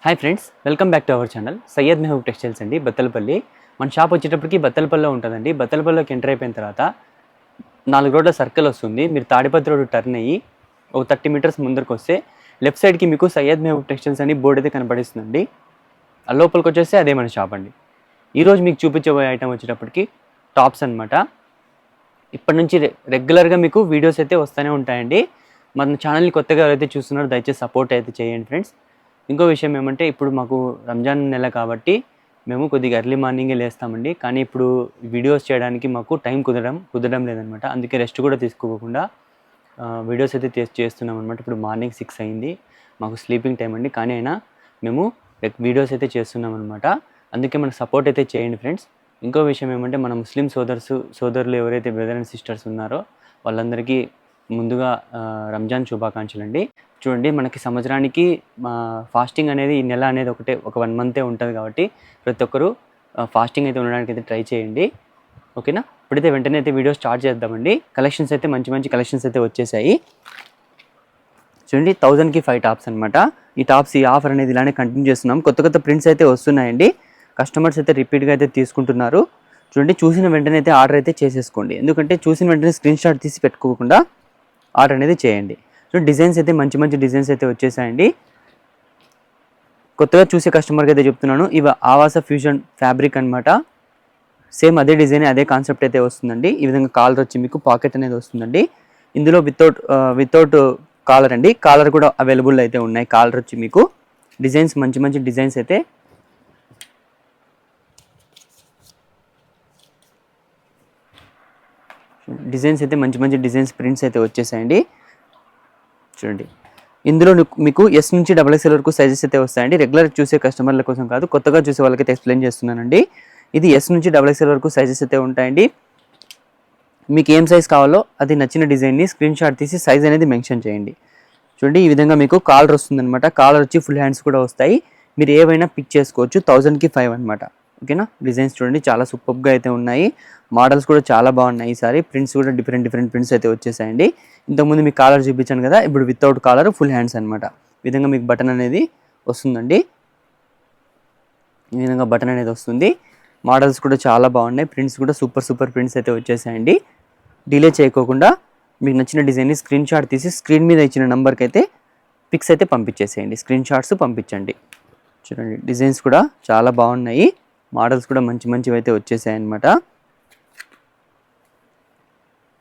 Hi friends, welcome back to our channel Syed Mehboob textiles అండి. బత్తలపల్లి మన shop వచ్చేటప్పటికి బత్తలపల్లిలో ఉంటుందండి. బత్తలపల్లిలోకి ఎంటర్ అయిపోయిన తర్వాత 4 రోడ్ల సర్కిల్ వస్తుంది. మీరు తాడిపత్రి రోడ్ టర్న్ అయ్యి ఒక 30 మీటర్స్ ముందరకు వస్తే లెఫ్ట్ సైడ్కి మీకు సయ్యద్ మెహబూబ్ టెక్స్టైల్స్ అని బోర్డు అయితే కనపడిస్తుందండి. ఆ లోపలికి వచ్చేస్తే అదే మన షాప్ అండి. ఈరోజు మీకు చూపించబోయే ఐటమ్ వచ్చేటప్పటికి టాప్స్ అనమాట. ఇప్పటి నుంచి రెగ్యులర్గా మీకు వీడియోస్ అయితే వస్తూనే ఉంటాయండి. మన ఛానల్ని కొత్తగా ఎవరైతే చూస్తున్నారో దయచేసి సపోర్ట్ అయితే చేయండి ఫ్రెండ్స్. ఇంకో విషయం ఏమంటే, ఇప్పుడు మాకు రంజాన్ నెల కాబట్టి మేము కొద్దిగా ఎర్లీ మార్నింగే లేస్తామండి. కానీ ఇప్పుడు వీడియోస్ చేయడానికి మాకు టైం కుదరడం లేదనమాట. అందుకే రెస్ట్ కూడా తీసుకోకుండా వీడియోస్ అయితే చేస్తున్నాం అనమాట. ఇప్పుడు మార్నింగ్ 6 అయింది, మాకు స్లీపింగ్ టైం అండి. కానీ అయినా మేము వీడియోస్ అయితే చేస్తున్నాం అనమాట. అందుకే మనకు సపోర్ట్ అయితే చేయండి ఫ్రెండ్స్. ఇంకో విషయం ఏమంటే, మన ముస్లిం సోదరులు ఎవరైతే బ్రదర్ అండ్ సిస్టర్స్ ఉన్నారో వాళ్ళందరికీ ముందుగా రంజాన్ శుభాకాంక్షలు అండి. చూడండి, మనకి సంవత్సరానికి ఫాస్టింగ్ అనేది ఈ నెల అనేది ఒక 1 మంతే ఉంటుంది కాబట్టి ప్రతి ఒక్కరూ ఫాస్టింగ్ అయితే ఉండడానికి అయితే ట్రై చేయండి. ఓకేనా? ఇప్పుడైతే వెంటనే అయితే వీడియో స్టార్ట్ చేద్దామండి. కలెక్షన్స్ అయితే మంచి కలెక్షన్స్ అయితే వచ్చేసాయి. చూడండి, 1000కి 5 టాప్స్ అనమాట. ఈ ఆఫర్ అనేది ఇలానే కంటిన్యూ చేస్తున్నాం. కొత్త ప్రింట్స్ అయితే వస్తున్నాయండి. కస్టమర్స్ అయితే రిపీట్గా అయితే తీసుకుంటున్నారు. చూడండి, చూసిన వెంటనే అయితే ఆర్డర్ అయితే చేసేసుకోండి. ఎందుకంటే చూసిన వెంటనే స్క్రీన్ షాట్ తీసి పెట్టుకోకుండా ఆర్డర్ అనేది చేయండి. సో డిజైన్స్ అయితే మంచి డిజైన్స్ అయితే వచ్చేసాయండి. కొత్తగా చూసే కస్టమర్కి అయితే చెప్తున్నాను, ఇవి ఆవాస ఫ్యూజన్ ఫ్యాబ్రిక్ అనమాట. సేమ్ అదే డిజైన్ అదే కాన్సెప్ట్ అయితే వస్తుందండి. ఈ విధంగా కాలర్ వచ్చి మీకు పాకెట్ అనేది వస్తుందండి. ఇందులో వితౌట్ కాలర్ అండి. కాలర్ కూడా అవైలబుల్ అయితే ఉన్నాయి. కాలర్ వచ్చి మీకు డిజైన్స్ మంచి డిజైన్స్ అయితే మంచి డిజైన్స్ ప్రింట్స్ అయితే వచ్చేసాయండి. చూడండి, ఇందులో మీకు ఎస్ నుంచి XXL వరకు సైజెస్ అయితే వస్తాయండి. రెగ్యులర్ చూసే కస్టమర్ల కోసం కాదు, కొత్తగా చూసే వాళ్ళకైతే ఎక్స్ప్లెయిన్ చేస్తున్నానండి. ఇది ఎస్ నుంచి XXL వరకు సైజెస్ అయితే ఉంటాయండి. మీకు ఏం సైజ్ కావాలో అది నచ్చిన డిజైన్ని స్క్రీన్ షాట్ తీసి సైజ్ అనేది మెన్షన్ చేయండి. చూడండి, ఈ విధంగా మీకు కాలర్ వస్తుందన్నమాట. కాలర్ వచ్చి ఫుల్ హ్యాండ్స్ కూడా వస్తాయి. మీరు ఏవైనా పిక్ చేసుకోవచ్చు. 1000కి 5 అనమాట. ఓకేనా? డిజైన్స్ చూడండి, చాలా సూపర్గా అయితే ఉన్నాయి. మోడల్స్ కూడా చాలా బాగున్నాయి. ఈసారి ప్రింట్స్ కూడా డిఫరెంట్ ప్రింట్స్ అయితే వచ్చేసాయండి. ఇంతకుముందు మీకు కాలర్ చూపించాను కదా, ఇప్పుడు వితౌట్ కాలర్ ఫుల్ హ్యాండ్స్ అనమాట. ఈ విధంగా మీకు బటన్ అనేది వస్తుందండి. ఈ విధంగా బటన్ అనేది వస్తుంది. మోడల్స్ కూడా చాలా బాగున్నాయి. ప్రింట్స్ కూడా సూపర్ ప్రింట్స్ అయితే వచ్చేసాయండి. డిలే చేయకోకుండా మీకు నచ్చిన డిజైన్ని స్క్రీన్ షాట్ తీసి స్క్రీన్ మీద ఇచ్చిన నెంబర్కి అయితే పిక్స్ అయితే పంపించేసేయండి. స్క్రీన్ షాట్స్ పంపించండి. చూడండి, డిజైన్స్ కూడా చాలా బాగున్నాయి. మోడల్స్ కూడా మంచివి అయితే వచ్చేసాయి అన్నమాట.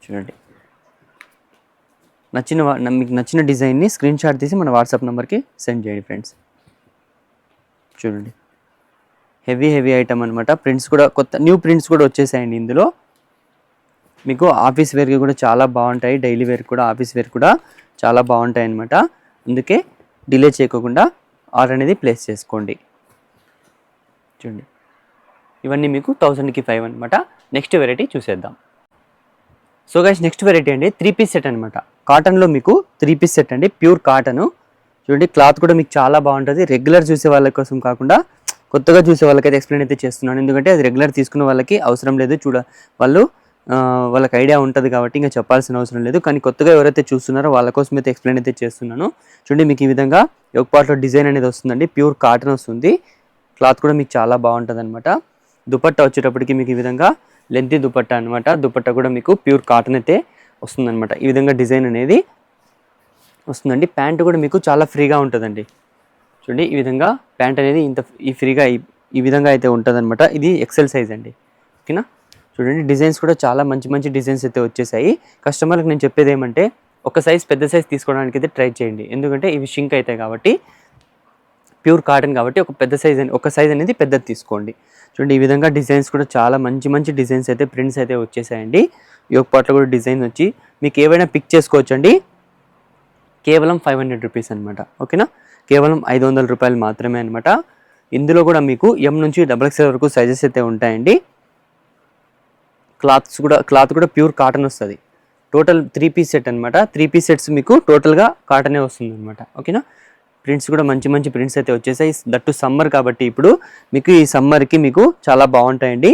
చూడండి, మీకు నచ్చిన డిజైన్ని స్క్రీన్ షాట్ తీసి మన వాట్సాప్ నెంబర్కి సెండ్ చేయండి ఫ్రెండ్స్. చూడండి, హెవీ ఐటమ్ అనమాట. ప్రింట్స్ కూడా న్యూ ప్రింట్స్ కూడా వచ్చేసాయండి. ఇందులో మీకు ఆఫీస్ వేర్కి కూడా చాలా బాగుంటాయి. డైలీ వేర్ కూడా ఆఫీస్ వేర్ కూడా చాలా బాగుంటాయి అన్నమాట. అందుకే డిలే చేయకుండా ఆర్డర్ అనేది ప్లేస్ చేసుకోండి. చూడండి, ఇవన్నీ మీకు 1000కి 5 అనమాట. నెక్స్ట్ వెరైటీ చూసేద్దాం. సో గైస్, నెక్స్ట్ వెరైటీ అండి 3 పీస్ సెట్ అనమాట. కాటన్లో మీకు 3 పీస్ సెట్ అండి, ప్యూర్ కాటన్. చూడండి, క్లాత్ కూడా మీకు చాలా బాగుంటుంది. రెగ్యులర్ చూసే వాళ్ళ కోసం కాకుండా కొత్తగా చూసే వాళ్ళకైతే ఎక్స్ప్లెయిన్ అయితే చేస్తున్నాను. ఎందుకంటే అది రెగ్యులర్ తీసుకున్న వాళ్ళకి అవసరం లేదు. వాళ్ళకి ఐడియా ఉంటుంది కాబట్టి ఇంకా చెప్పాల్సిన అవసరం లేదు. కానీ కొత్తగా ఎవరైతే చూస్తున్నారో వాళ్ళ కోసం అయితే ఎక్స్ప్లెయిన్ అయితే చేస్తున్నాను. చూడండి, మీకు ఈ విధంగా ఒక పార్ట్లో డిజైన్ అనేది వస్తుందండి. ప్యూర్ కాటన్ వస్తుంది. క్లాత్ కూడా మీకు చాలా బాగుంటుంది అనమాట. దుపట్టా వచ్చేటప్పటికి మీకు ఈ విధంగా లెంతీ దుపట్టా అనమాట. దుపట్టా కూడా మీకు ప్యూర్ కాటన్ అయితే వస్తుందన్నమాట. ఈ విధంగా డిజైన్ అనేది వస్తుందండి. ప్యాంట్ కూడా మీకు చాలా ఫ్రీగా ఉంటుందండి. చూడండి, ఈ విధంగా ప్యాంట్ అనేది ఈ విధంగా అయితే ఉంటుంది అనమాట. ఇది XL సైజ్ అండి. ఓకేనా? చూడండి, డిజైన్స్ కూడా చాలా మంచి డిజైన్స్ అయితే వచ్చేసాయి. కస్టమర్కి నేను చెప్పేది ఏమంటే, ఒక సైజ్ పెద్ద సైజ్ తీసుకోవడానికి అయితే ట్రై చేయండి. ఎందుకంటే ఇవి షింక్ అవుతాయి కాబట్టి, ప్యూర్ కాటన్ కాబట్టి ఒక సైజ్ అనేది పెద్దది తీసుకోండి. చూడండి, ఈ విధంగా డిజైన్స్ కూడా చాలా మంచి డిజైన్స్ అయితే ప్రింట్స్ అయితే వచ్చేసాయండి. ఈ ఒక పార్ట్లో కూడా డిజైన్ వచ్చి మీకు ఏవైనా పిక్ చేసుకోవచ్చు అండి. కేవలం 500 రూపీస్ అనమాట. ఓకేనా? కేవలం 500 రూపాయలు మాత్రమే అనమాట. ఇందులో కూడా మీకు M నుంచి XXL వరకు సైజెస్ అయితే ఉంటాయండి. క్లాత్ కూడా ప్యూర్ కాటన్ వస్తుంది. టోటల్ 3 పీస్ సెట్ అనమాట. 3 పీస్ సెట్స్ మీకు టోటల్గా కాటనే వస్తుంది అనమాట. ఓకేనా? ప్రింట్స్ కూడా మంచి ప్రింట్స్ అయితే వచ్చేసాయి. దట్టు సమ్మర్ కాబట్టి ఇప్పుడు మీకు ఈ సమ్మర్కి మీకు చాలా బాగుంటాయండి.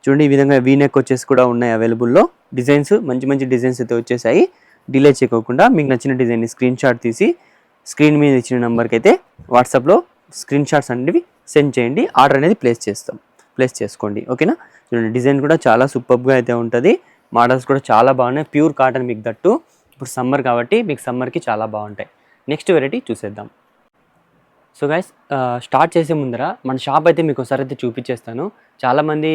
చూడండి, ఈ విధంగా వీనెక్ వచ్చేసి కూడా ఉన్నాయి అవైలబుల్లో. డిజైన్స్ మంచి డిజైన్స్ అయితే వచ్చేసాయి. డిలే చేయకుండా మీకు నచ్చిన డిజైన్ని స్క్రీన్ షాట్ తీసి స్క్రీన్ మీద ఇచ్చిన నెంబర్కి అయితే వాట్సాప్లో స్క్రీన్ షాట్స్ అనేవి సెండ్ చేయండి, ఆర్డర్ అనేది ప్లేస్ చేసుకోండి. ఓకేనా, చూడండి డిజైన్ కూడా చాలా సూపర్గా అయితే ఉంటుంది, మోడల్స్ కూడా చాలా బాగున్నాయి, ప్యూర్ కాటన్ మీకు దట్టు. ఇప్పుడు సమ్మర్ కాబట్టి మీకు సమ్మర్కి చాలా బాగుంటాయి. నెక్స్ట్ వెరైటీ చూసేద్దాం. సో గైస్, స్టార్ట్ చేసే ముందర మన షాప్ అయితే మీకు ఒకసారి అయితే చూపించేస్తాను. చాలామంది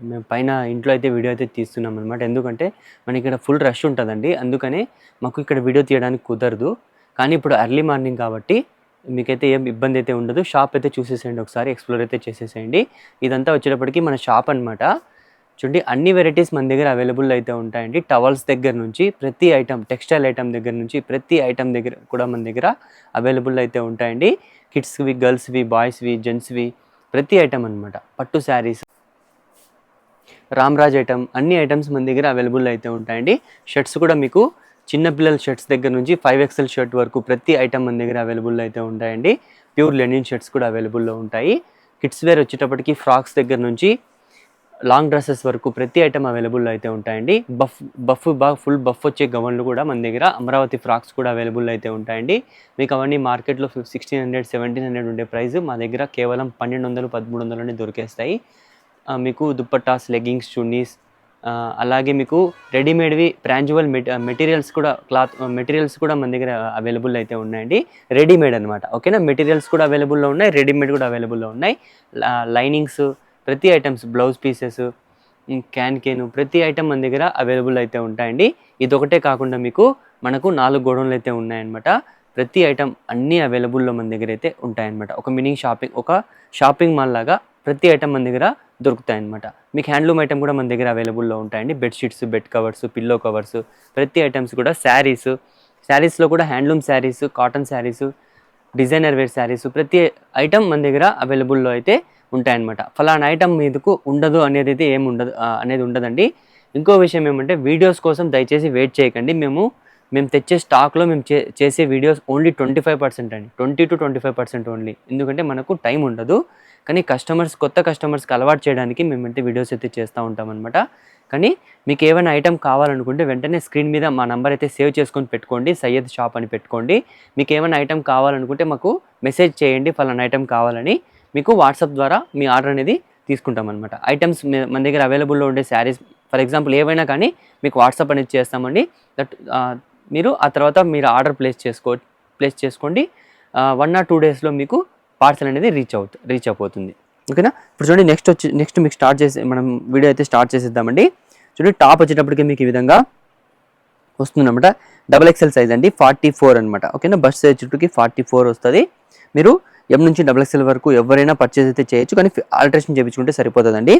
మేము పైన ఇంట్లో అయితే వీడియో అయితే తీస్తున్నాం అనమాట, ఎందుకంటే మనకి ఇక్కడ ఫుల్ రష్ ఉంటుందండి, అందుకనే మాకు ఇక్కడ వీడియో తీయడానికి కుదరదు. కానీ ఇప్పుడు ఎర్లీ మార్నింగ్ కాబట్టి మీకైతే ఏం ఇబ్బంది అయితే ఉండదు. షాప్ అయితే చూసేసేయండి, ఒకసారి ఎక్స్ప్లోర్ అయితే చేసేసేయండి. ఇదంతా వచ్చేటప్పటికి మన షాప్ అనమాట. చూడండి అన్ని వెరైటీస్ మన దగ్గర అవైలబుల్ అయితే ఉంటాయండి. టవల్స్ దగ్గర నుంచి ప్రతి ఐటమ్, టెక్స్టైల్ ఐటమ్ దగ్గర నుంచి ప్రతి ఐటమ్ దగ్గర కూడా మన దగ్గర అవైలబుల్ అయితే ఉంటాయండి. కిడ్స్వి, గర్ల్స్వి, బాయ్స్వి, జెంట్స్వి ప్రతి ఐటమ్ అనమాట. పట్టు శారీస్, రామ్రాజ్ ఐటమ్, అన్ని ఐటమ్స్ మన దగ్గర అవైలబుల్ అయితే ఉంటాయండి. షర్ట్స్ కూడా మీకు చిన్నపిల్లల షర్ట్స్ దగ్గర నుంచి 5XL షర్ట్ వరకు ప్రతి ఐటమ్ మన దగ్గర అవైలబుల్ అయితే ఉంటాయండి. ప్యూర్ లెనిన్ షర్ట్స్ కూడా అవైలబుల్లో ఉంటాయి. కిడ్స్ వేర్ వచ్చేటప్పటికి ఫ్రాక్స్ దగ్గర నుంచి లాంగ్ డ్రెస్సెస్ వరకు ప్రతి ఐటమ్ అవైలబుల్ అయితే ఉంటాయండి. ఫుల్ బఫ్ వచ్చే గవన్లు కూడా మన దగ్గర, అమరావతి ఫ్రాక్స్ కూడా అవైలబుల్ అయితే ఉంటాయండి. మీకు అవన్నీ మార్కెట్లో 1600, 1700 ఉండే ప్రైస్ మా దగ్గర కేవలం 1200, 1300 దొరికేస్తాయి. మీకు దుప్పట్టాస్, లెగ్గింగ్స్, చున్నీస్, అలాగే మీకు రెడీమేడ్వి ప్రాంజువల్ మెటీరియల్స్ కూడా, క్లాత్ మెటీరియల్స్ కూడా మన దగ్గర అవైలబుల్ అయితే ఉన్నాయండి. రెడీమేడ్ అనమాట. ఓకేనా, మెటీరియల్స్ కూడా అవైలబుల్లో ఉన్నాయి, రెడీమేడ్ కూడా అవైలబుల్లో ఉన్నాయి. లైనింగ్స్, ప్రతి ఐటమ్స్, బ్లౌజ్ పీసెస్, క్యాన్ ప్రతి ఐటమ్ మన దగ్గర అవైలబుల్ అయితే ఉంటాయండి. ఇదొకటే కాకుండా మనకు 4 గోడౌన్లు అయితే ఉన్నాయన్నమాట. ప్రతి ఐటమ్ అన్నీ అవైలబుల్లో మన దగ్గర అయితే ఉంటాయన్నమాట. ఒక మినీ షాపింగ్ మాల్ లాగా ప్రతి ఐటమ్ మన దగ్గర దొరుకుతాయన్నమాట. మీకు హ్యాండ్లూమ్ ఐటమ్ కూడా మన దగ్గర అవైలబుల్లో ఉంటాయండి. Bedsheets, bed covers, pillow covers, ప్రతి ఐటమ్స్ కూడా, శారీస్లో కూడా handloom saris, cotton saris, designer wear saris, ప్రతి ఐటమ్ మన దగ్గర అవైలబుల్లో అయితే ఉంటాయన్నమాట. ఫలానా ఐటమ్ మీదకు ఉండదు అనేది అనేది ఉండదండి. ఇంకో విషయం ఏమంటే, వీడియోస్ కోసం దయచేసి వెయిట్ చేయకండి. మేము తెచ్చే స్టాక్లో మేము చేసే వీడియోస్ ఓన్లీ 25% అండి, 20 to 25% ఓన్లీ. ఎందుకంటే మనకు టైం ఉండదు. కానీ కొత్త కస్టమర్స్కి అలవాటు చేయడానికి మేమైతే వీడియోస్ అయితే చేస్తూ ఉంటాం అనమాట. కానీ మీకు ఏమైనా ఐటమ్ కావాలనుకుంటే వెంటనే స్క్రీన్ మీద మా నెంబర్ అయితే సేవ్ చేసుకొని పెట్టుకోండి, సయ్యద్ షాప్ అని పెట్టుకోండి. మీకు ఏమైనా ఐటమ్ కావాలనుకుంటే మాకు మెసేజ్ చేయండి, ఫలానా ఐటమ్ కావాలని. మీకు వాట్సాప్ ద్వారా మీ ఆర్డర్ అనేది తీసుకుంటాం అనమాట. ఐటమ్స్ మన దగ్గర అవైలబుల్లో ఉండే శారీస్, ఫర్ ఎగ్జాంపుల్ ఏవైనా కానీ మీకు వాట్సాప్ అనేది చేస్తామండి. మీరు ఆ తర్వాత మీరు ఆర్డర్ ప్లేస్ చేసుకోండి. 1 or 2 డేస్లో మీకు పార్సల్ అనేది రీచ్ అయిపోతుంది. ఓకేనా, ఇప్పుడు చూడండి నెక్స్ట్ మీకు మనం వీడియో అయితే స్టార్ట్ చేసేద్దామండి. చూడండి టాప్ వచ్చేటప్పటికి మీకు ఈ విధంగా వస్తుందన్నమాట. XXL సైజ్ అండి, 44 అనమాట. ఓకేనా, బస్ట్ సైజ్ చుట్టూకి 44 వస్తుంది. మీరు M నుంచి XXL వరకు ఎవరైనా పర్చేస్ అయితే చేయొచ్చు, కానీ ఆల్టరేషన్ చేయించుకుంటే సరిపోతుందండి.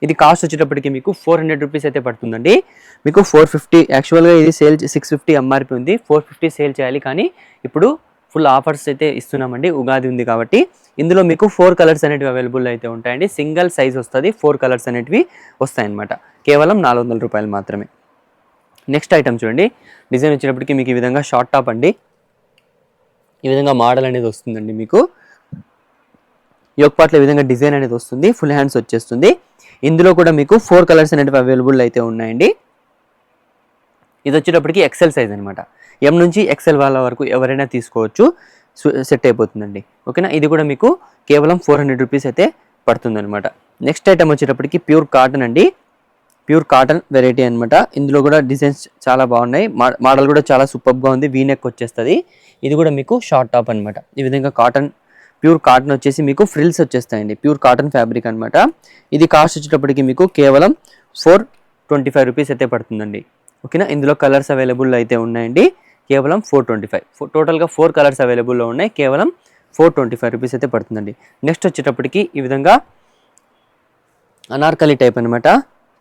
ఇది కాస్ట్ వచ్చేటప్పటికి మీకు 400 రూపీస్ అయితే పడుతుందండి. మీకు 450, యాక్చువల్గా ఇది సేల్ 650 MRP ఉంది, 450 సేల్ చేయాలి. కానీ ఇప్పుడు ఫుల్ ఆఫర్స్ అయితే ఇస్తున్నామండి, ఉగాది ఉంది కాబట్టి. ఇందులో మీకు 4 కలర్స్ అనేటివి అవైలబుల్ అయితే ఉంటాయండి. సింగిల్ సైజ్ వస్తుంది, 4 కలర్స్ అనేటివి వస్తాయన్నమాట. కేవలం 400 రూపాయలు మాత్రమే. నెక్స్ట్ ఐటమ్ చూడండి, డిజైన్ వచ్చేటప్పటికి మీకు ఈ విధంగా షార్ట్ టాప్ అండి. ఈ విధంగా మోడల్ అనేది వస్తుందండి. మీకు యోక్ పార్ట్లో ఈ విధంగా డిజైన్ అనేది వస్తుంది, ఫుల్ హ్యాండ్స్ వచ్చేస్తుంది. ఇందులో కూడా మీకు 4 కలర్స్ అనేవి అవైలబుల్ అయితే ఉన్నాయండి. ఇది వచ్చేటప్పటికి XL సైజ్ అనమాట. M నుంచి XL వాళ్ళ వరకు ఎవరైనా తీసుకోవచ్చు, సెట్ అయిపోతుందండి. ఓకేనా, ఇది కూడా మీకు కేవలం 400 రూపీస్ అయితే పడుతుంది అనమాట. నెక్స్ట్ ఐటమ్ వచ్చేటప్పటికి ప్యూర్ కాటన్ అండి, ప్యూర్ కాటన్ వెరైటీ అనమాట. ఇందులో కూడా డిజైన్స్ చాలా బాగున్నాయి, మోడల్ కూడా చాలా సూపర్గా ఉంది, వీనెక్ వచ్చేస్తుంది. ఇది కూడా మీకు షార్ట్ టాప్ అనమాట. ఈ విధంగా ప్యూర్ కాటన్ వచ్చేసి మీకు ఫ్రిల్స్ వచ్చేస్తాయండి, ప్యూర్ కాటన్ ఫ్యాబ్రిక్ అనమాట. ఇది కాస్ట్ వచ్చేటప్పటికి మీకు కేవలం 425 రూపీస్ అయితే పడుతుందండి. ఓకేనా, ఇందులో కలర్స్ అవైలబుల్ అయితే ఉన్నాయండి, కేవలం 425. టోటల్గా 4 కలర్స్ అవైలబుల్లో ఉన్నాయి, కేవలం 425 రూపీస్ అయితే పడుతుందండి. నెక్స్ట్ వచ్చేటప్పటికి ఈ విధంగా అనార్కలి టైప్ అనమాట.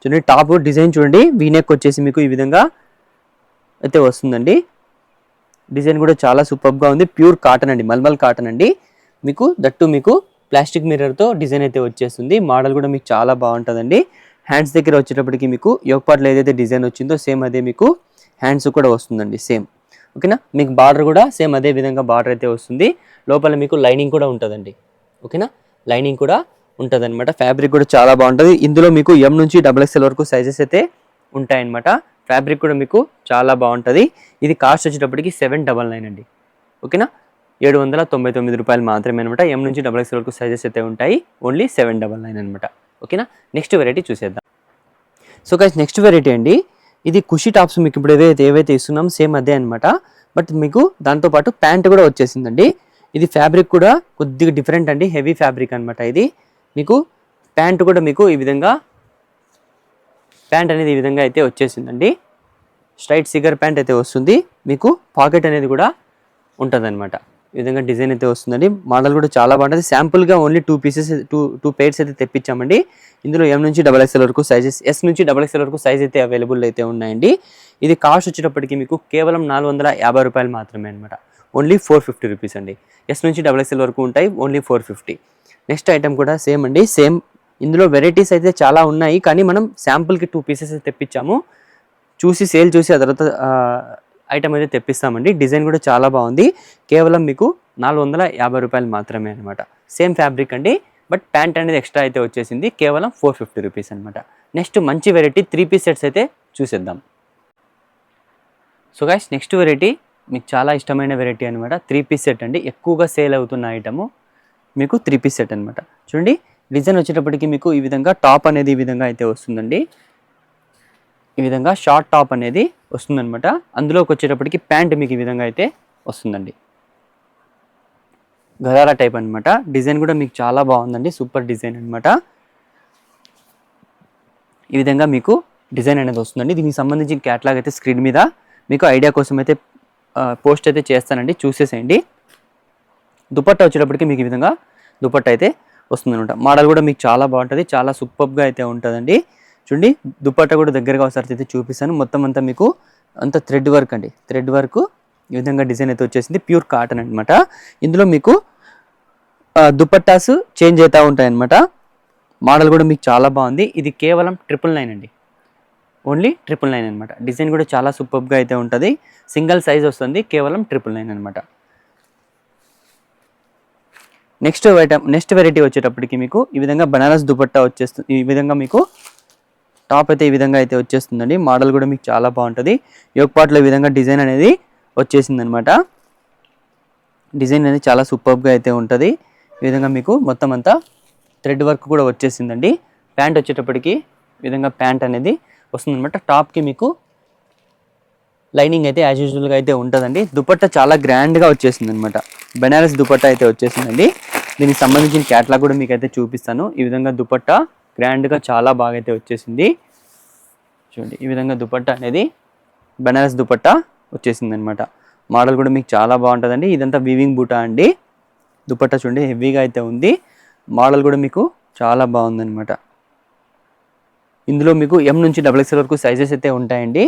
చూడండి టాప్ డిజైన్ చూడండి, వీనెక్ వచ్చేసి మీకు ఈ విధంగా అయితే వస్తుందండి. డిజైన్ కూడా చాలా సూపర్గా ఉంది, ప్యూర్ కాటన్ అండి, మల్మల్ కాటన్ అండి. మీకు ప్లాస్టిక్ మిర్రర్తో డిజైన్ అయితే వచ్చేస్తుంది. మోడల్ కూడా మీకు చాలా బాగుంటుందండి. హ్యాండ్స్ దగ్గర వచ్చేటప్పటికి మీకు యోక్ పార్ట్లో ఏదైతే డిజైన్ వచ్చిందో సేమ్ అదే మీకు హ్యాండ్స్ కూడా వస్తుందండి, సేమ్. ఓకేనా, మీకు బార్డర్ కూడా సేమ్ అదే విధంగా బార్డర్ అయితే వస్తుంది. లోపల మీకు లైనింగ్ కూడా ఉంటుందండి. ఓకేనా, లైనింగ్ కూడా ఉంటుందన్నమాట. ఫ్యాబ్రిక్ కూడా చాలా బాగుంటుంది. ఇందులో మీకు M నుంచి XXL వరకు సైజెస్ అయితే ఉంటాయన్నమాట. ఫ్యాబ్రిక్ కూడా మీకు చాలా బాగుంటుంది. ఇది కాస్ట్ వచ్చేటప్పటికి 799 అండి. ఓకేనా, 799 రూపాయలు మాత్రమే అనమాట. ఎం నుంచి XXL వరకు సైజెస్ అయితే ఉంటాయి. ఓన్లీ 799 అనమాట. ఓకేనా. నెక్స్ట్ వెరైటీ చూసేద్దాం. సో గైస్ నెక్స్ట్ వెరైటీ అండి, ఇది కుషి టాప్స్ మీకు ఇప్పుడు ఏవైతే ఇస్తున్నాం సేమ్ అదే అనమాట. బట్ మీకు దాంతోపాటు ప్యాంట్ కూడా వచ్చేసిందండి. ఇది ఫ్యాబ్రిక్ కూడా కొద్దిగా డిఫరెంట్ అండి, హెవీ ఫ్యాబ్రిక్ అనమాట. ఇది మీకు ప్యాంట్ కూడా మీకు ఈ విధంగా ప్యాంట్ అనేది ఈ విధంగా అయితే వచ్చేసిందండి. స్ట్రైట్ సిగర్ ప్యాంట్ అయితే వస్తుంది. మీకు పాకెట్ అనేది కూడా ఉంటుంది అనమాట. ఈ విధంగా డిజైన్ అయితే వస్తుందండి. మోడల్ కూడా చాలా బాగుంటుంది. శాంపుల్గా ఓన్లీ టూ పేర్స్ అయితే తెప్పించామండి. ఇందులో ఎం నుంచి XXL వరకు సైజెస్, ఎస్ నుంచి XXL వరకు సైజ్ అయితే అవైలబుల్ అయితే ఉన్నాయండి. ఇది కాస్ట్ వచ్చేటప్పటికి మీకు కేవలం 450 రూపాయలు మాత్రమే అనమాట. ఓన్లీ 450 రూపీస్ అండి. ఎస్ నుంచి XXL వరకు ఉంటాయి. ఓన్లీ 450. నెక్స్ట్ ఐటమ్ కూడా సేమ్ అండి. సేమ్ ఇందులో వెరైటీస్ అయితే చాలా ఉన్నాయి, కానీ మనం శాంపుల్కి 2 పీసెస్ తెప్పించాము. సేల్ చూసి ఆ తర్వాత ఐటమ్ అయితే తెప్పిస్తామండి. డిజైన్ కూడా చాలా బాగుంది. కేవలం మీకు 450 రూపాయలు మాత్రమే అనమాట. సేమ్ ఫ్యాబ్రిక్ అండి, బట్ ప్యాంట్ అనేది ఎక్స్ట్రా అయితే వచ్చేసింది. కేవలం 450 రూపీస్ అనమాట. నెక్స్ట్ మంచి వెరైటీ 3 పీస్ సెట్స్ అయితే చూసేద్దాం. సో గైస్ నెక్స్ట్ వెరైటీ మీకు చాలా ఇష్టమైన వెరైటీ అనమాట. 3 పీస్ సెట్ అండి. ఎక్కువగా సేల్ అవుతున్న ఐటము మీకు 3 పీస్ సెట్ అనమాట. చూడండి డిజైన్ వచ్చేటప్పటికి మీకు ఈ విధంగా టాప్ అనేది ఈ విధంగా అయితే వస్తుందండి. ఈ విధంగా షార్ట్ టాప్ అనేది వస్తుందన్నమాట. అందులోకి వచ్చేటప్పటికి ప్యాంట్ మీకు ఈ విధంగా అయితే వస్తుందండి. గరారా టైప్ అనమాట. డిజైన్ కూడా మీకు చాలా బాగుందండి. సూపర్ డిజైన్ అనమాట. ఈ విధంగా మీకు డిజైన్ అనేది వస్తుందండి. దీనికి సంబంధించిన క్యాటలాగ్ అయితే స్క్రీన్ మీద మీకు ఐడియా కోసం అయితే పోస్ట్ అయితే చేస్తానండి, చూసేసేయండి. దుపట్టా వచ్చేటప్పటికి మీకు ఈ విధంగా దుపట్టా అయితే వస్తుందన్నమాట. మోడల్ కూడా మీకు చాలా బాగుంటుంది. చాలా సూపర్గా అయితే ఉంటుందండి. చూడండి దుపట్టా కూడా దగ్గరగా ఒకసారి అయితే చూపిస్తాను. మొత్తం అంతా మీకు అంతా థ్రెడ్ వర్క్ అండి. థ్రెడ్ వర్క్ ఈ విధంగా డిజైన్ అయితే వచ్చేసింది. ప్యూర్ కాటన్ అనమాట. ఇందులో మీకు దుపట్టాస్ చేంజ్ అవుతూ ఉంటాయి అనమాట. మోడల్ కూడా మీకు చాలా బాగుంది. ఇది కేవలం 999 అండి. ఓన్లీ 999 అనమాట. డిజైన్ కూడా చాలా సూపర్గా అయితే ఉంటుంది. సింగిల్ సైజ్ వస్తుంది. కేవలం 999 అనమాట. నెక్స్ట్ వెరైటీ వచ్చేటప్పటికి మీకు ఈ విధంగా బనారస్ దుపట్టా వచ్చేస్తుంది. ఈ విధంగా మీకు టాప్ అయితే ఈ విధంగా అయితే వచ్చేస్తుందండి. మోడల్ కూడా మీకు చాలా బాగుంటుంది. యోక్ పార్ట్లో ఈ విధంగా డిజైన్ అనేది వచ్చేసింది అనమాట. డిజైన్ అనేది చాలా సూపర్గా అయితే ఉంటుంది. ఈ విధంగా మీకు మొత్తం అంతా థ్రెడ్ వర్క్ కూడా వచ్చేసిందండి. ప్యాంట్ వచ్చేటప్పటికి ఈ విధంగా ప్యాంట్ అనేది వస్తుందన్నమాట. టాప్కి మీకు లైనింగ్ అయితే యాజ్ యూజువల్గా అయితే ఉంటుందండి. దుపట్టా చాలా గ్రాండ్గా వచ్చేసింది అనమాట. బెనారస్ దుపట్టా అయితే వచ్చేసిందండి. దీనికి సంబంధించిన క్యాటలాగ్ కూడా మీకు అయితే చూపిస్తాను. ఈ విధంగా దుపట్టా గ్రాండ్గా చాలా బాగా అయితే వచ్చేసింది. చూడండి ఈ విధంగా దుపట్టా అనేది బెనారస్ దుపట్టా వచ్చేసింది అనమాట. మోడల్ కూడా మీకు చాలా బాగుంటుందండి. ఇదంతా వీవింగ్ బూటా అండి. దుపట్టా చూడండి హెవీగా అయితే ఉంది. మోడల్ కూడా మీకు చాలా బాగుందన్నమాట. ఇందులో మీకు ఎం నుంచి XXL వరకు సైజెస్ అయితే ఉంటాయండి.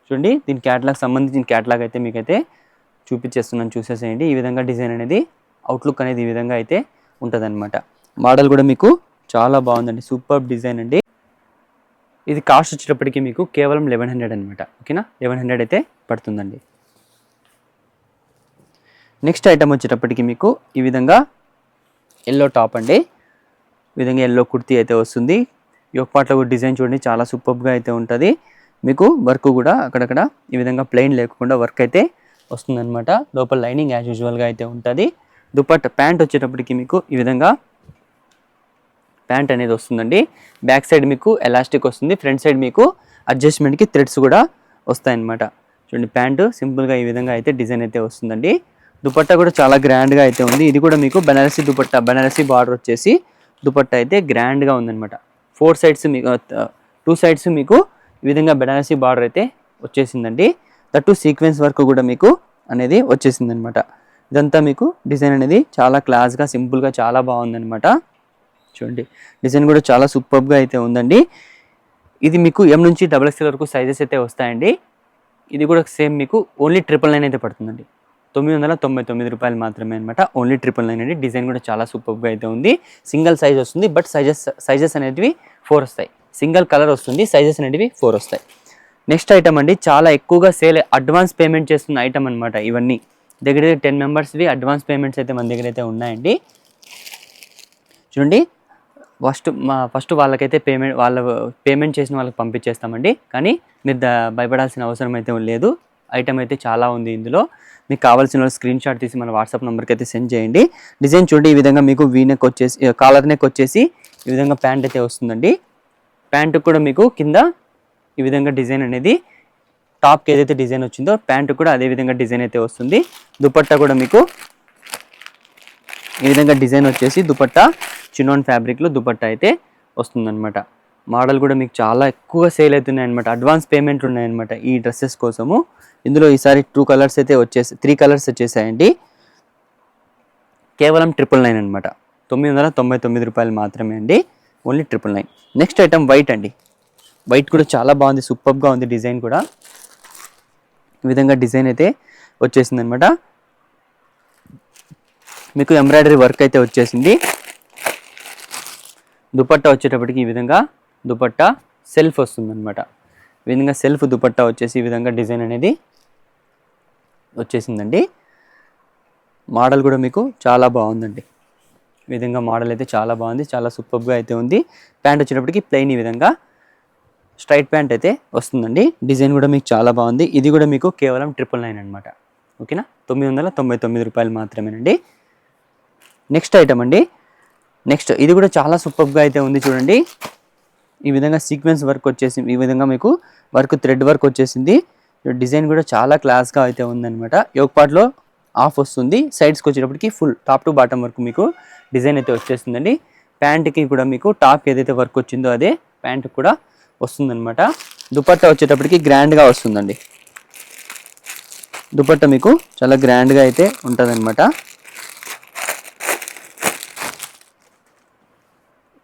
చూడండి దీని క్యాటలాగ్ సంబంధించిన క్యాటలాగ్ అయితే మీకైతే చూపించేస్తున్నాను, చూసేసేయండి. ఈ విధంగా డిజైన్ అనేది అవుట్లుక్ అనేది ఈ విధంగా అయితే ఉంటుందన్నమాట. మోడల్ కూడా మీకు చాలా బాగుందండి. సూపర్ డిజైన్ అండి. ఇది కాస్ట్ వచ్చేటప్పటికి మీకు కేవలం 1100 అనమాట. ఓకేనా, 1100 అయితే పడుతుందండి. నెక్స్ట్ ఐటమ్ వచ్చేటప్పటికి మీకు ఈ విధంగా ఎల్లో టాప్ అండి. ఈ విధంగా ఎల్లో కుర్తీ అయితే వస్తుంది. యోక్ పార్ట్లో కూడా డిజైన్ చూడండి చాలా సూపర్గా అయితే ఉంటుంది. మీకు వర్క్ కూడా అక్కడక్కడ ఈ విధంగా ప్లెయిన్ లేకుండా వర్క్ అయితే వస్తుందన్నమాట. లోపల లైనింగ్ యాజ్ యూజువల్గా అయితే ఉంటుంది. దుపట్టా ప్యాంట్ వచ్చేటప్పటికి మీకు ఈ విధంగా ప్యాంట్ అనేది వస్తుందండి. బ్యాక్ సైడ్ మీకు ఎలాస్టిక్ వస్తుంది. ఫ్రంట్ సైడ్ మీకు అడ్జస్ట్మెంట్కి థ్రెడ్స్ కూడా వస్తాయన్నమాట. చూడండి ప్యాంటు సింపుల్గా ఈ విధంగా అయితే డిజైన్ అయితే వస్తుందండి. దుపట్టా కూడా చాలా గ్రాండ్గా అయితే ఉంది. ఇది కూడా మీకు బనారసి దుపట్టా, బనారసి బార్డర్ వచ్చేసి దుపట్టా అయితే గ్రాండ్గా ఉందన్నమాట. 4 సైడ్స్ మీకు 2 సైడ్స్ మీకు ఈ విధంగా బనారసి బార్డర్ అయితే వచ్చేసిందండి. దట్టు సీక్వెన్స్ వర్క్ కూడా మీకు అనేది వచ్చేసిందనమాట. ఇదంతా మీకు డిజైన్ అనేది చాలా క్లాస్గా సింపుల్గా చాలా బాగుందన్నమాట. చూడండి డిజైన్ కూడా చాలా సూపర్గా అయితే ఉందండి. ఇది మీకు ఎం నుంచి XXL వరకు సైజెస్ అయితే వస్తాయండి. ఇది కూడా సేమ్ మీకు ఓన్లీ 999 అయితే పడుతుందండి. 999 రూపాయలు మాత్రమే అనమాట. ఓన్లీ 999 అండి. డిజైన్ కూడా చాలా సూపర్గా అయితే ఉంది. సింగిల్ సైజ్ వస్తుంది, బట్ సైజెస్ అనేటివి 4 వస్తాయి. సింగిల్ కలర్ వస్తుంది, సైజెస్ అనేటివి 4 వస్తాయి. నెక్స్ట్ ఐటమ్ అండి, చాలా ఎక్కువగా సేల్ అడ్వాన్స్ పేమెంట్ చేస్తున్న ఐటమ్ అనమాట. ఇవన్నీ దగ్గర 10 మెంబర్స్వి అడ్వాన్స్ పేమెంట్స్ అయితే మన దగ్గర అయితే ఉన్నాయండి. చూడండి ఫస్ట్ వాళ్ళకైతే పేమెంట్ చేసిన వాళ్ళకి పంపించేస్తామండి. కానీ మీరు భయపడాల్సిన అవసరం అయితే లేదు. ఐటమ్ అయితే చాలా ఉంది ఇందులో. మీకు కావాల్సిన వాళ్ళు స్క్రీన్ షాట్ తీసి మన వాట్సాప్ నెంబర్కి అయితే సెండ్ చేయండి. డిజైన్ చూడండి, ఈ విధంగా మీకు వీ నెక్ వచ్చేసి, కాలర్ నెక్ వచ్చేసి ఈ విధంగా ప్యాంట్ అయితే వస్తుందండి. ప్యాంటు కూడా మీకు కింద ఈ విధంగా డిజైన్ అనేది, టాప్కి ఏదైతే డిజైన్ వచ్చిందో ప్యాంటు కూడా అదే విధంగా డిజైన్ అయితే వస్తుంది. దుపట్టా కూడా మీకు ఈ విధంగా డిజైన్ వచ్చేసి దుపట్టా చినాన్ ఫ్యాబ్రిక్లో దుపట్టా అయితే వస్తుందన్నమాట. మోడల్ కూడా మీకు చాలా ఎక్కువగా సేల్ అవుతున్నాయి అనమాట. అడ్వాన్స్ పేమెంట్ ఉన్నాయన్నమాట ఈ డ్రెస్సెస్ కోసము. ఇందులో ఈసారి 2 కలర్స్ అయితే 3 కలర్స్ వచ్చేసాయండి. కేవలం 999 అనమాట. 999 రూపాయలు మాత్రమే అండి, ఓన్లీ 999. నెక్స్ట్ ఐటమ్ వైట్ అండి. వైట్ కూడా చాలా బాగుంది, సూపర్గా ఉంది డిజైన్ కూడా. ఈ విధంగా డిజైన్ అయితే వచ్చేసింది అనమాట. మీకు ఎంబ్రాయిడరీ వర్క్ అయితే వచ్చేసింది. దుపట్టా వచ్చేటప్పటికి ఈ విధంగా దుపట్టా సెల్ఫ్ వస్తుంది అనమాట. ఈ విధంగా సెల్ఫ్ దుపట్టా వచ్చేసి ఈ విధంగా డిజైన్ అనేది వచ్చేసిందండి. మోడల్ కూడా మీకు చాలా బాగుందండి. ఈ విధంగా మోడల్ అయితే చాలా బాగుంది, చాలా సూపర్గా అయితే ఉంది. ప్యాంట్ వచ్చేటప్పటికి ప్లెయిన్ ఈ విధంగా స్ట్రైట్ ప్యాంట్ అయితే వస్తుందండి. డిజైన్ కూడా మీకు చాలా బాగుంది. ఇది కూడా మీకు కేవలం 999 అనమాట. ఓకేనా, 999 రూపాయలు మాత్రమేనండి. నెక్స్ట్ ఐటమ్ అండి. నెక్స్ట్ ఇది కూడా చాలా సూపర్గా అయితే ఉంది చూడండి. ఈ విధంగా సీక్వెన్స్ వర్క్ వచ్చేసి ఈ విధంగా మీకు థ్రెడ్ వర్క్ వచ్చేసింది. డిజైన్ కూడా చాలా క్లాస్గా అయితే ఉందన్నమాట. యోక్ పార్ట్లో ఆఫ్ వస్తుంది, సైడ్స్కి వచ్చేటప్పటికి ఫుల్ టాప్ టు బాటమ్ వరకు మీకు డిజైన్ అయితే వచ్చేస్తుందండి. ప్యాంట్కి కూడా మీకు టాప్కి ఏదైతే వర్క్ వచ్చిందో అదే ప్యాంట్కి కూడా వస్తుందన్నమాట. దుపట్టా వచ్చేటప్పటికి గ్రాండ్గా వస్తుందండి. దుపట్టా మీకు చాలా గ్రాండ్గా అయితే ఉంటుందన్నమాట.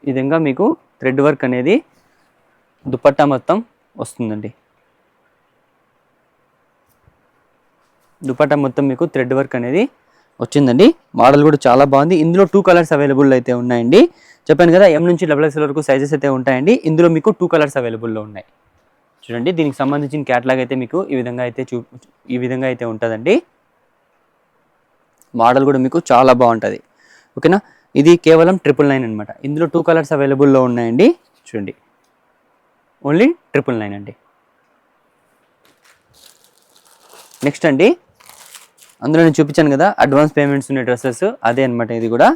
ఈ విధంగా మీకు థ్రెడ్ వర్క్ అనేది దుపట్టా మొత్తం వస్తుందండి. దుపట్టా మొత్తం మీకు థ్రెడ్ వర్క్ అనేది వచ్చిందండి. మోడల్ కూడా చాలా బాగుంది. ఇందులో 2 కలర్స్ అవైలబుల్ అయితే ఉన్నాయండి. చెప్పాను కదా, M నుంచి XXL వరకు సైజెస్ అయితే ఉంటాయండి. ఇందులో మీకు 2 కలర్స్ అవైలబుల్లో ఉన్నాయి. చూడండి, దీనికి సంబంధించిన క్యాటలాగ్ అయితే మీకు ఈ విధంగా అయితే ఉంటుందండి. మోడల్ కూడా మీకు చాలా బాగుంటుంది. ఓకేనా, ఇది కేవలం 999 అనమాట. ఇందులో 2 కలర్స్ అవైలబుల్లో ఉన్నాయండి. చూడండి, ఓన్లీ 999 అండి. నెక్స్ట్ అండి, అందులో నేను చూపించాను కదా అడ్వాన్స్ పేమెంట్స్ ఉన్న డ్రెస్సెస్, అదే అనమాట ఇది కూడా.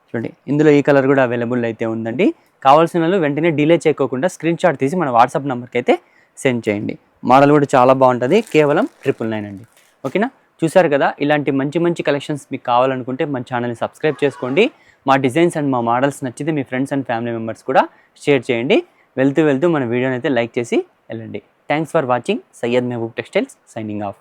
చూడండి, ఇందులో ఈ కలర్ కూడా అవైలబుల్ అయితే ఉందండి. కావాల్సిన వాళ్ళు వెంటనే డిలే చేయకోకుండా స్క్రీన్ షాట్ తీసి మన వాట్సాప్ నెంబర్కి అయితే సెండ్ చేయండి. మోడల్ కూడా చాలా బాగుంటుంది, కేవలం 999 అండి. ఓకేనా, చూసారు కదా, ఇలాంటి మంచి మంచి కలెక్షన్స్ మీకు కావాలనుకుంటే మన ఛానల్ని సబ్స్క్రైబ్ చేసుకోండి. మా డిజైన్స్ అండ్ మా మోడల్స్ నచ్చితే మీ ఫ్రెండ్స్ అండ్ ఫ్యామిలీ మెంబర్స్ కూడా షేర్ చేయండి. వెళ్తూ మన వీడియోని అయితే లైక్ చేసి వెళ్ళండి. Thanks for watching. Syed Mehboob textiles signing off.